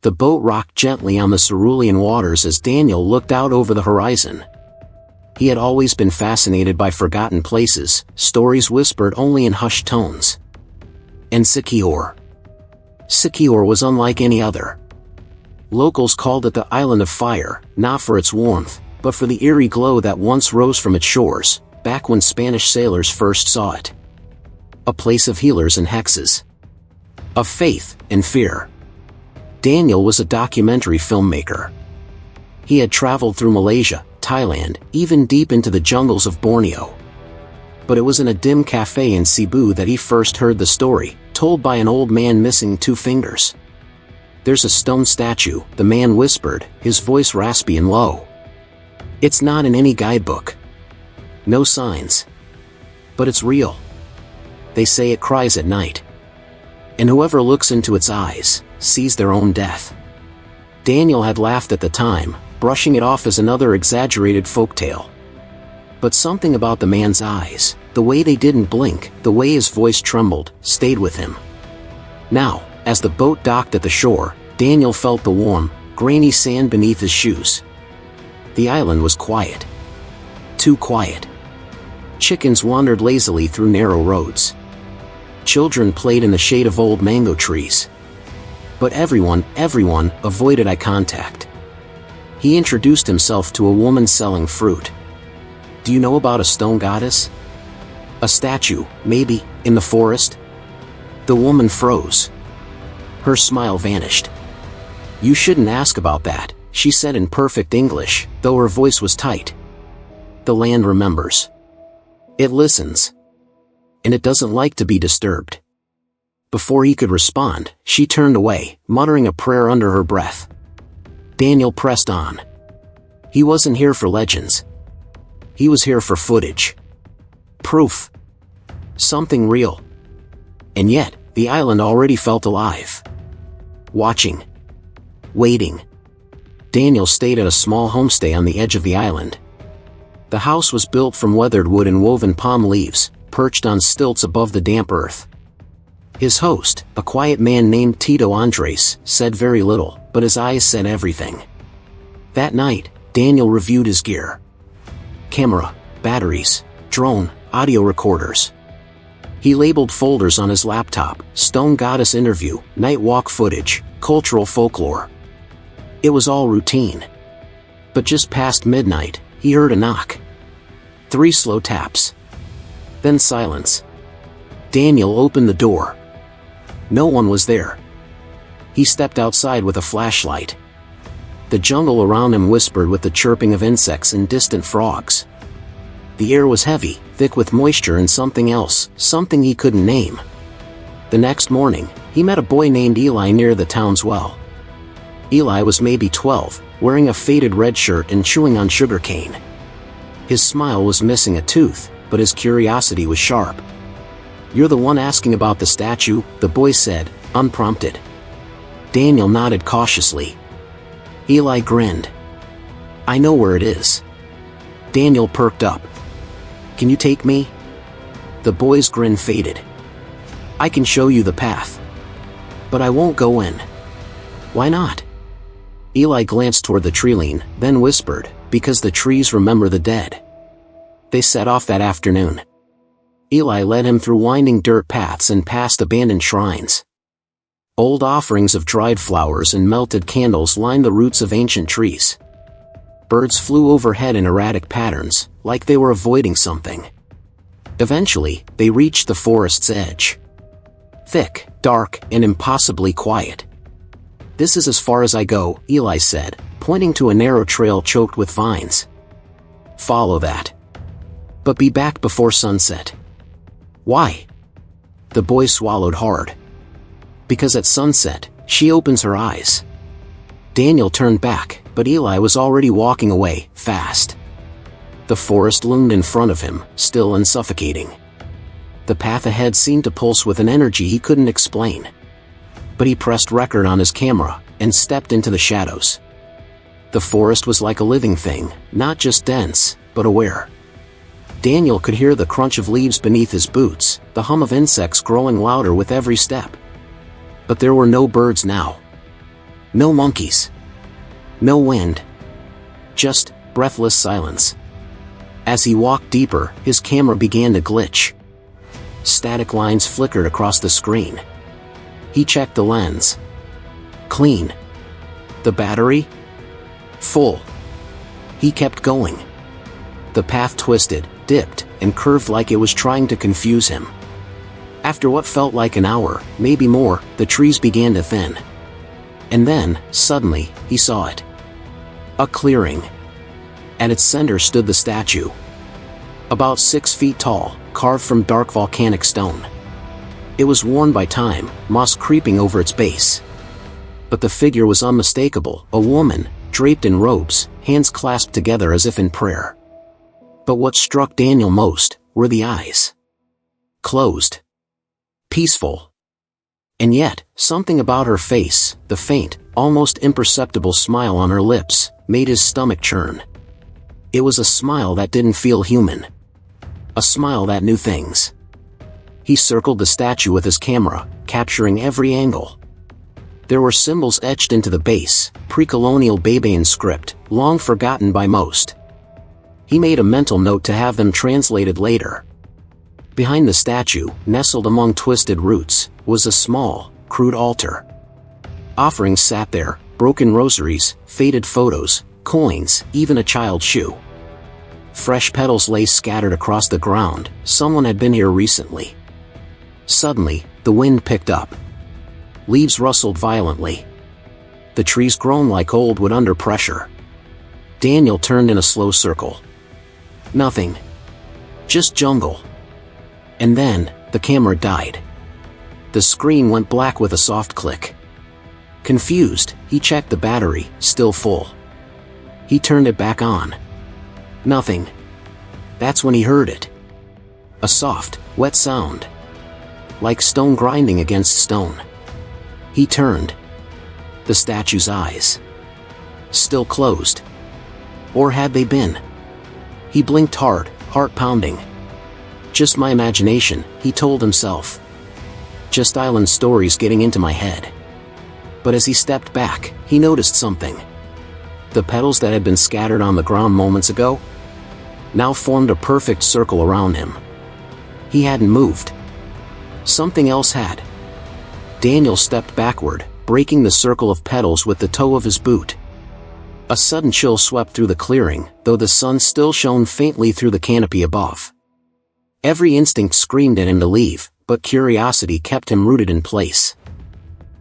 The boat rocked gently on the cerulean waters as Daniel looked out over the horizon. He had always been fascinated by forgotten places, stories whispered only in hushed tones. And Siquijor. Siquijor was unlike any other. Locals called it the Island of Fire, not for its warmth, but for the eerie glow that once rose from its shores, back when Spanish sailors first saw it. A place of healers and hexes. Of faith and fear. Daniel was a documentary filmmaker. He had traveled through Malaysia, Thailand, even deep into the jungles of Borneo. But it was in a dim cafe in Cebu that he first heard the story, told by an old man missing 2 fingers. "There's a stone statue," the man whispered, his voice raspy and low. "It's not in any guidebook. No signs. But it's real. They say it cries at night. And whoever looks into its eyes sees their own death." Daniel had laughed at the time, brushing it off as another exaggerated folktale. But something about the man's eyes, the way they didn't blink, the way his voice trembled, stayed with him. Now, as the boat docked at the shore, Daniel felt the warm, grainy sand beneath his shoes. The island was quiet. Too quiet. Chickens wandered lazily through narrow roads. Children played in the shade of old mango trees. But everyone avoided eye contact. He introduced himself to a woman selling fruit. "Do you know about a stone goddess? A statue, maybe, in the forest?" The woman froze. Her smile vanished. "You shouldn't ask about that," she said in perfect English, though her voice was tight. "The land remembers. It listens. And it doesn't like to be disturbed." Before he could respond, she turned away, muttering a prayer under her breath. Daniel pressed on. He wasn't here for legends. He was here for footage. Proof. Something real. And yet, the island already felt alive. Watching. Waiting. Daniel stayed at a small homestay on the edge of the island. The house was built from weathered wood and woven palm leaves, perched on stilts above the damp earth. His host, a quiet man named Tito Andres, said very little, but his eyes said everything. That night, Daniel reviewed his gear. Camera, batteries, drone, audio recorders. He labeled folders on his laptop: Stone Goddess interview, night walk footage, cultural folklore. It was all routine. But just past midnight, he heard a knock. 3 slow taps. Then silence. Daniel opened the door. No one was there. He stepped outside with a flashlight. The jungle around him whispered with the chirping of insects and distant frogs. The air was heavy, thick with moisture and something else, something he couldn't name. The next morning, he met a boy named Eli near the town's well. Eli was maybe 12, wearing a faded red shirt and chewing on sugarcane. His smile was missing a tooth, but his curiosity was sharp. "You're the one asking about the statue," the boy said, unprompted. Daniel nodded cautiously. Eli grinned. "I know where it is." Daniel perked up. "Can you take me?" The boy's grin faded. "I can show you the path. But I won't go in." "Why not?" Eli glanced toward the treeline, then whispered, "Because the trees remember the dead." They set off that afternoon. Eli led him through winding dirt paths and past abandoned shrines. Old offerings of dried flowers and melted candles lined the roots of ancient trees. Birds flew overhead in erratic patterns, like they were avoiding something. Eventually, they reached the forest's edge. Thick, dark, and impossibly quiet. "This is as far as I go," Eli said, pointing to a narrow trail choked with vines. "Follow that. But be back before sunset." "Why?" The boy swallowed hard. "Because at sunset, she opens her eyes." Daniel turned back, but Eli was already walking away, fast. The forest loomed in front of him, still and suffocating. The path ahead seemed to pulse with an energy he couldn't explain. But he pressed record on his camera, and stepped into the shadows. The forest was like a living thing, not just dense, but aware. Daniel could hear the crunch of leaves beneath his boots, the hum of insects growing louder with every step. But there were no birds now. No monkeys. No wind. Just breathless silence. As he walked deeper, his camera began to glitch. Static lines flickered across the screen. He checked the lens. Clean. The battery? Full. He kept going. The path twisted, dipped, and curved like it was trying to confuse him. After what felt like an hour, maybe more, the trees began to thin. And then, suddenly, he saw it. A clearing. At its center stood the statue. About 6 feet tall, carved from dark volcanic stone. It was worn by time, moss creeping over its base. But the figure was unmistakable, a woman, draped in robes, hands clasped together as if in prayer. But what struck Daniel most were the eyes. Closed. Peaceful. And yet, something about her face, the faint, almost imperceptible smile on her lips, made his stomach churn. It was a smile that didn't feel human. A smile that knew things. He circled the statue with his camera, capturing every angle. There were symbols etched into the base, pre-colonial Babayan script, long forgotten by most. He made a mental note to have them translated later. Behind the statue, nestled among twisted roots, was a small, crude altar. Offerings sat there, broken rosaries, faded photos, coins, even a child's shoe. Fresh petals lay scattered across the ground. Someone had been here recently. Suddenly, the wind picked up. Leaves rustled violently. The trees groaned like old wood under pressure. Daniel turned in a slow circle. Nothing. Just jungle. And then, the camera died. The screen went black with a soft click. Confused, he checked the battery, still full. He turned it back on. Nothing. That's when he heard it. A soft, wet sound. Like stone grinding against stone. He turned. The statue's eyes. Still closed. Or had they been? He blinked hard, heart pounding. Just my imagination, he told himself. Just island stories getting into my head. But as he stepped back, he noticed something. The petals that had been scattered on the ground moments ago now formed a perfect circle around him. He hadn't moved. Something else had. Daniel stepped backward, breaking the circle of petals with the toe of his boot. A sudden chill swept through the clearing, though the sun still shone faintly through the canopy above. Every instinct screamed at him to leave, but curiosity kept him rooted in place.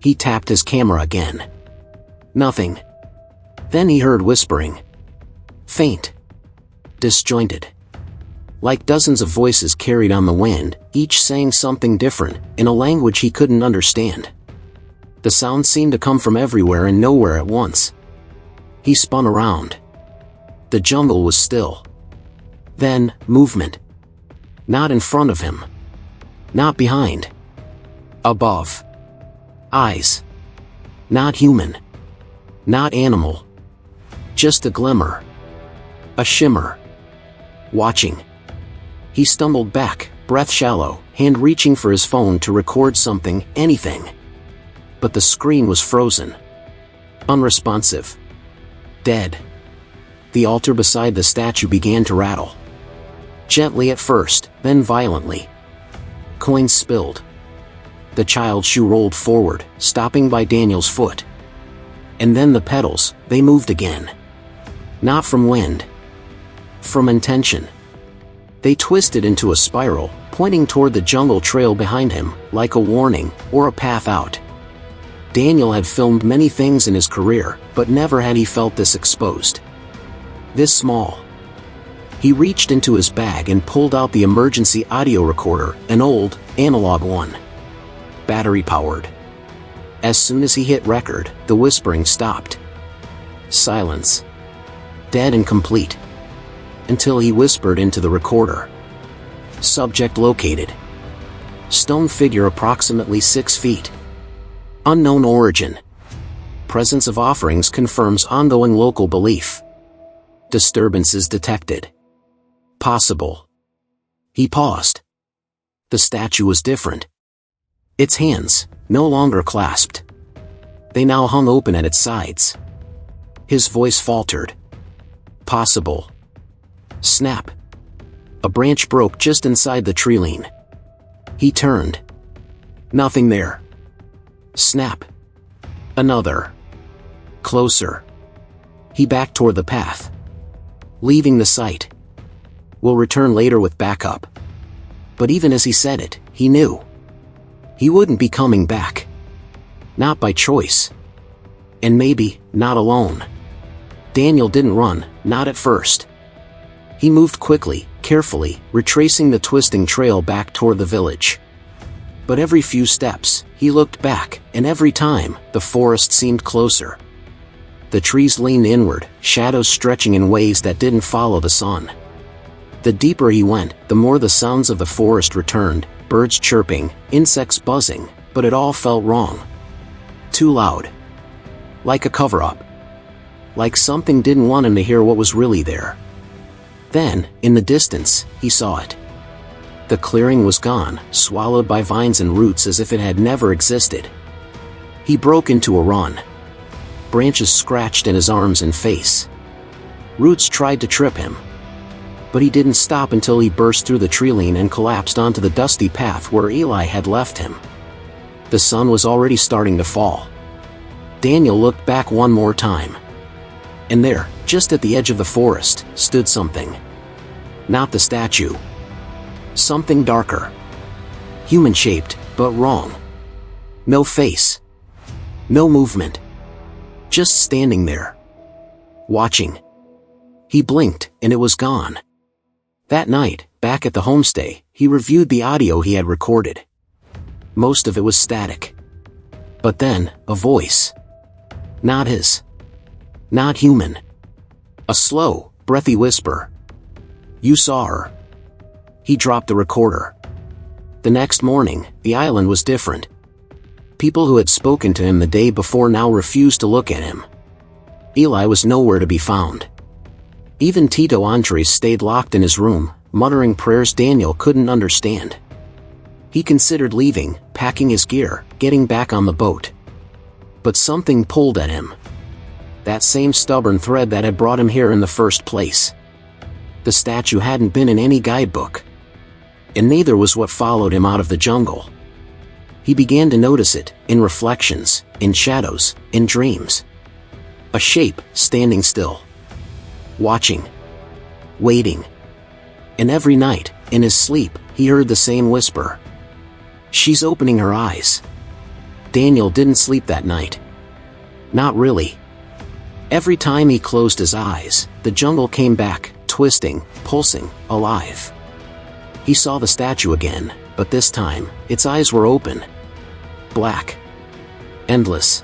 He tapped his camera again. Nothing. Then he heard whispering. Faint. Disjointed. Like dozens of voices carried on the wind, each saying something different, in a language he couldn't understand. The sound seemed to come from everywhere and nowhere at once. He spun around. The jungle was still. Then, movement. Not in front of him. Not behind. Above. Eyes. Not human. Not animal. Just a glimmer. A shimmer. Watching. He stumbled back, breath shallow, hand reaching for his phone to record something, anything. But the screen was frozen. Unresponsive. Dead. The altar beside the statue began to rattle. Gently at first, then violently. Coins spilled. The child's shoe rolled forward, stopping by Daniel's foot. And then the petals, they moved again. Not from wind. From intention. They twisted into a spiral, pointing toward the jungle trail behind him, like a warning, or a path out. Daniel had filmed many things in his career, but never had he felt this exposed. This small. He reached into his bag and pulled out the emergency audio recorder, an old, analog one. Battery-powered. As soon as he hit record, the whispering stopped. Silence. Dead and complete. Until he whispered into the recorder. Subject located. Stone figure approximately 6 feet. Unknown origin. Presence of offerings confirms ongoing local belief. Disturbances detected. Possible. He paused. The statue was different. Its hands, no longer clasped. They now hung open at its sides. His voice faltered. Possible. Snap. A branch broke just inside the tree-line. He turned. Nothing there. Snap. Another. Closer. He backed toward the path. Leaving the site. We'll return later with backup. But even as he said it, he knew. He wouldn't be coming back. Not by choice. And maybe, not alone. Daniel didn't run, not at first. He moved quickly, carefully, retracing the twisting trail back toward the village. But every few steps, he looked back, and every time, the forest seemed closer. The trees leaned inward, shadows stretching in ways that didn't follow the sun. The deeper he went, the more the sounds of the forest returned, birds chirping, insects buzzing, but it all felt wrong. Too loud. Like a cover-up. Like something didn't want him to hear what was really there. Then, in the distance, he saw it. The clearing was gone, swallowed by vines and roots as if it had never existed. He broke into a run. Branches scratched in his arms and face. Roots tried to trip him. But he didn't stop until he burst through the tree-line and collapsed onto the dusty path where Eli had left him. The sun was already starting to fall. Daniel looked back one more time. And there, just at the edge of the forest, stood something. Not the statue. Something darker. Human-shaped, but wrong. No face. No movement. Just standing there. Watching. He blinked, and it was gone. That night, back at the homestay, he reviewed the audio he had recorded. Most of it was static. But then, a voice. Not his. Not human. A slow, breathy whisper. You saw her. He dropped the recorder. The next morning, the island was different. People who had spoken to him the day before now refused to look at him. Eli was nowhere to be found. Even Tito Andres stayed locked in his room, muttering prayers Daniel couldn't understand. He considered leaving, packing his gear, getting back on the boat. But something pulled at him. That same stubborn thread that had brought him here in the first place. The statue hadn't been in any guidebook. And neither was what followed him out of the jungle. He began to notice it, in reflections, in shadows, in dreams. A shape, standing still. Watching. Waiting. And every night, in his sleep, he heard the same whisper. She's opening her eyes. Daniel didn't sleep that night. Not really. Every time he closed his eyes, the jungle came back, twisting, pulsing, alive. He saw the statue again, but this time, its eyes were open. Black. Endless.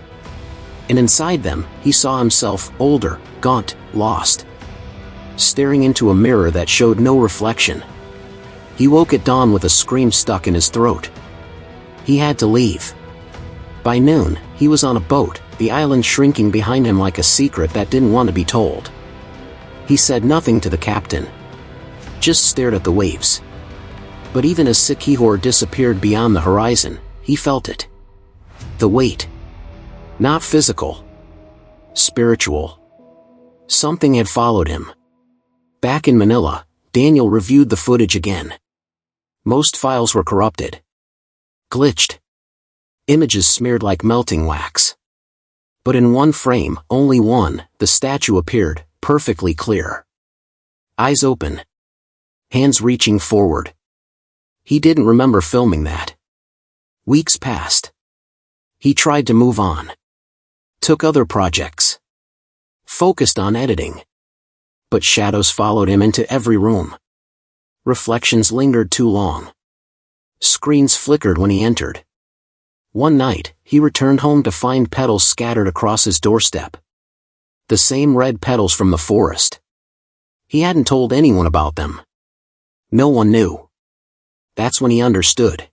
And inside them, he saw himself, older, gaunt, lost. Staring into a mirror that showed no reflection. He woke at dawn with a scream stuck in his throat. He had to leave. By noon, he was on a boat, the island shrinking behind him like a secret that didn't want to be told. He said nothing to the captain. Just stared at the waves. But even as Siquijor disappeared beyond the horizon, he felt it. The weight. Not physical. Spiritual. Something had followed him. Back in Manila, Daniel reviewed the footage again. Most files were corrupted. Glitched. Images smeared like melting wax. But in one frame, only one, the statue appeared, perfectly clear. Eyes open. Hands reaching forward. He didn't remember filming that. Weeks passed. He tried to move on. Took other projects. Focused on editing. But shadows followed him into every room. Reflections lingered too long. Screens flickered when he entered. One night, he returned home to find petals scattered across his doorstep. The same red petals from the forest. He hadn't told anyone about them. No one knew. That's when he understood.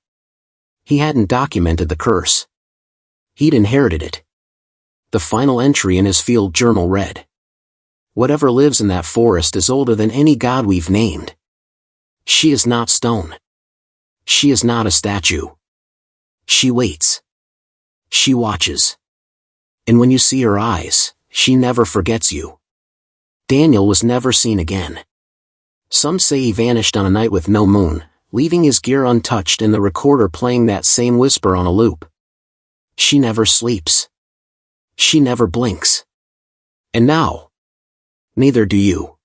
He hadn't documented the curse. He'd inherited it. The final entry in his field journal read, "Whatever lives in that forest is older than any god we've named. She is not stone. She is not a statue. She waits. She watches. And when you see her eyes, she never forgets you. Daniel was never seen again. Some say he vanished on a night with no moon, leaving his gear untouched and the recorder playing that same whisper on a loop. She never sleeps. She never blinks. And now, neither do you.